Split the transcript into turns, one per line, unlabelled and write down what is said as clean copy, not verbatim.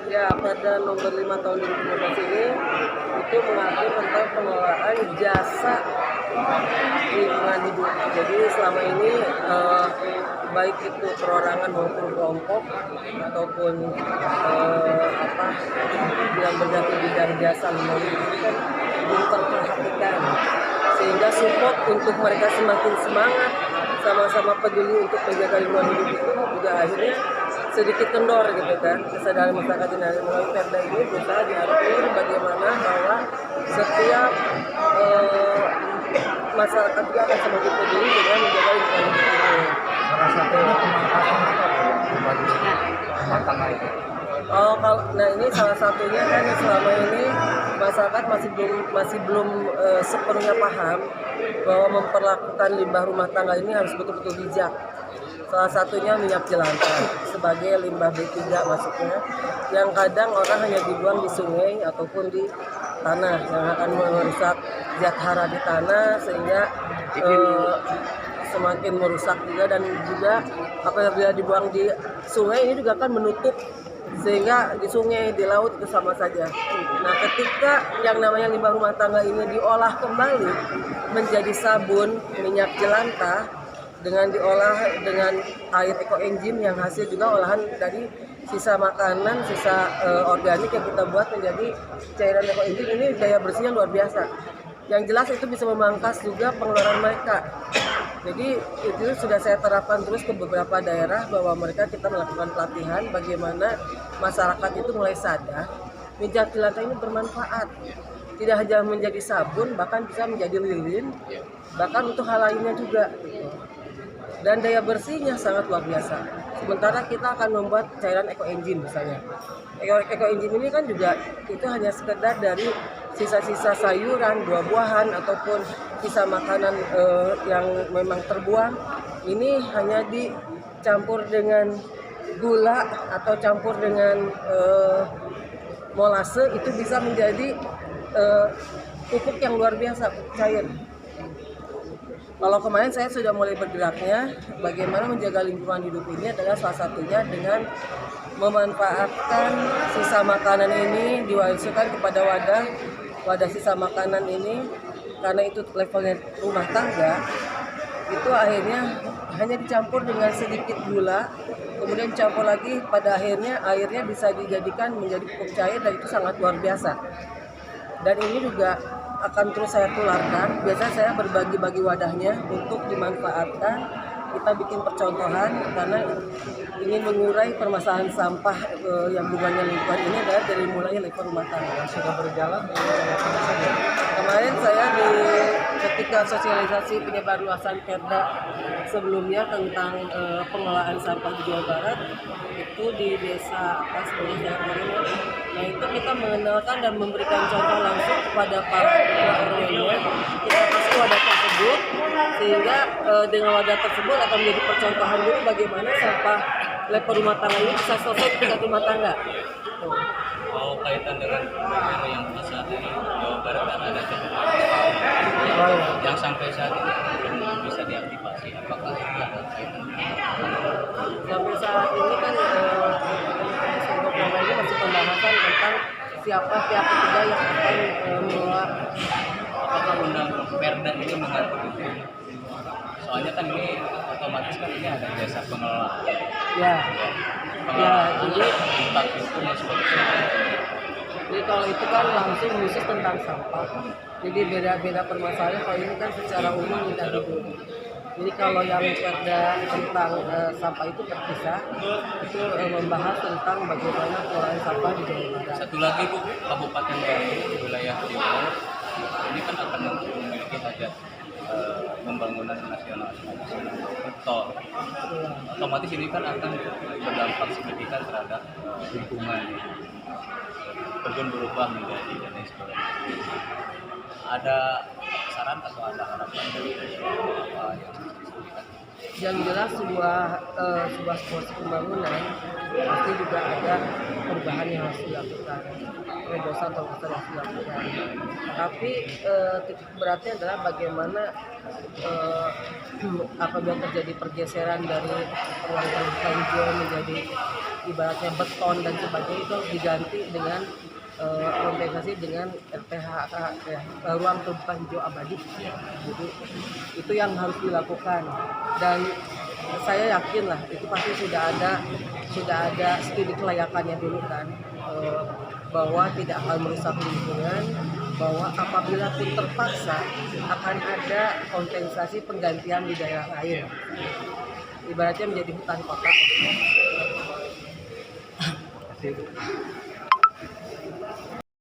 Ya, pada nomor 5 tahun 2015 ini itu mengatur tentang pengelolaan jasa lingkungan hidup. Jadi selama ini baik itu perorangan maupun kelompok ataupun yang berganti bidang jasa lingkungan hidup ini kan belum terperhatikan, sehingga support untuk mereka semakin semangat sama-sama peduli untuk menjaga lingkungan hidup itu juga akhirnya sedikit kendor gitu kan. Kesadaran masyarakat ini melalui Perda ini berusaha diatur bagaimana bahwa setiap masyarakat juga akan semakin peduli dengan menjaga lingkungan hidup ini.
Salah satunya pemanfaatan rumah tangga itu.
Nah ini salah satunya kan selama ini masyarakat masih belum sepenuhnya paham bahwa memperlakukan limbah rumah tangga ini harus betul-betul bijak. Salah satunya minyak jelantah sebagai limbah B3 masuknya, yang kadang orang hanya dibuang di sungai ataupun di tanah yang akan merusak zat hara di tanah, sehingga semakin merusak juga, dan juga apabila dibuang di sungai ini juga akan menutup, sehingga di sungai, di laut itu sama saja. Nah, ketika yang namanya limbah rumah tangga ini diolah kembali menjadi sabun minyak jelantah dengan diolah dengan air ekoenzim yang hasil juga olahan dari sisa makanan, sisa organik yang kita buat menjadi cairan ekoenzim, ini daya bersihnya luar biasa. Yang jelas itu bisa memangkas juga pengeluaran mereka. Jadi itu sudah saya terapkan terus ke beberapa daerah, bahwa kita melakukan pelatihan bagaimana masyarakat itu mulai sadar minyak jelantah ini bermanfaat. Tidak hanya menjadi sabun, bahkan bisa menjadi lilin, bahkan untuk hal lainnya juga. Dan daya bersihnya sangat luar biasa. Sementara kita akan membuat cairan ekoenzim misalnya. Ekoenzim ini kan juga itu hanya sekedar dari sisa-sisa sayuran, buah-buahan ataupun sisa makanan yang memang terbuang. Ini hanya dicampur dengan gula atau campur dengan molase, itu bisa menjadi pupuk yang luar biasa, cair. Kalau kemarin saya sudah mulai bergeraknya bagaimana menjaga lingkungan hidup ini adalah salah satunya dengan memanfaatkan sisa makanan ini, diwariskan kepada wadah sisa makanan ini, karena itu levelnya rumah tangga. Itu akhirnya hanya dicampur dengan sedikit gula, kemudian dicampur lagi, pada akhirnya airnya bisa dijadikan menjadi pupuk cair, dan itu sangat luar biasa. Dan ini juga akan terus saya tularkan. Biasanya saya berbagi-bagi wadahnya untuk dimanfaatkan. Kita bikin percontohan karena ingin mengurai permasalahan sampah yang hubungannya lingkungan ini adalah dari mulai level rumah tangga.
Yang sudah berjalan
Kemarin saya ketika sosialisasi penyebarluasan Perda sebelumnya tentang pengelolaan sampah di Jawa Barat, itu di desa sebenarnya Marino. Nah, itu kita mengenalkan dan memberikan contoh langsung kepada para ketua RW-nya. Kita kasih wadah tersebut, sehingga dengan wadah tersebut akan menjadi percontohan dulu bagaimana sampah level rumah tangga ini bisa selesai di tingkat rumah tangga.
Kalau kaitan dengan RW yang saat ini Jawa Barat kan ada yang sampai saat ini belum bisa diaktifasi, apakah itu ada kaitan?
Sampai saat ini kan untuk nama ini masih pembahasan tentang siapa pihak ketiga yang akan mengelola.
Apakah undang Perda ini mengatur itu? Soalnya kan ini otomatis kan ini ada jasa pengelolaan.
Ya,
Jadi tentang itu
jadi kalau itu kan langsung khusus tentang sampah. Jadi beda-beda permasalahan. Kalau ini kan secara umum tidak hidup. Jadi kalau yang Perda tentang sampah itu terpisah, itu membahas tentang bagaimana pengelolaan sampah di Jawa Barat.
Satu lagi Bu, Kabupaten Bandung wilayah timur ini kan akan memiliki hajat pembangunan nasional tol. Otomatis ini kan akan berdampak signifikan terhadap lingkungan. Kebun berubah menjadi dan lain sebagainya. Ada saran atau ada harapan dari apa
Yang jelas sebuah proses pembangunan pasti juga ada perubahan yang harus dilakukan, terobosan yang harus dilakukan. Tapi titik beratnya adalah bagaimana apabila terjadi pergeseran dari ruang terbuka hijau menjadi ibaratnya beton dan sebagainya itu harus diganti dengan kompensasi dengan RPHK ya, ruang terbuka hijau abadi. Jadi itu yang harus dilakukan, dan saya yakin lah itu pasti sudah ada studi kelayakannya dulu kan, bahwa tidak akan merusak lingkungan, bahwa apabila pun terpaksa akan ada kompensasi penggantian di daerah lain, ibaratnya menjadi hutan kota.
Terima kasih.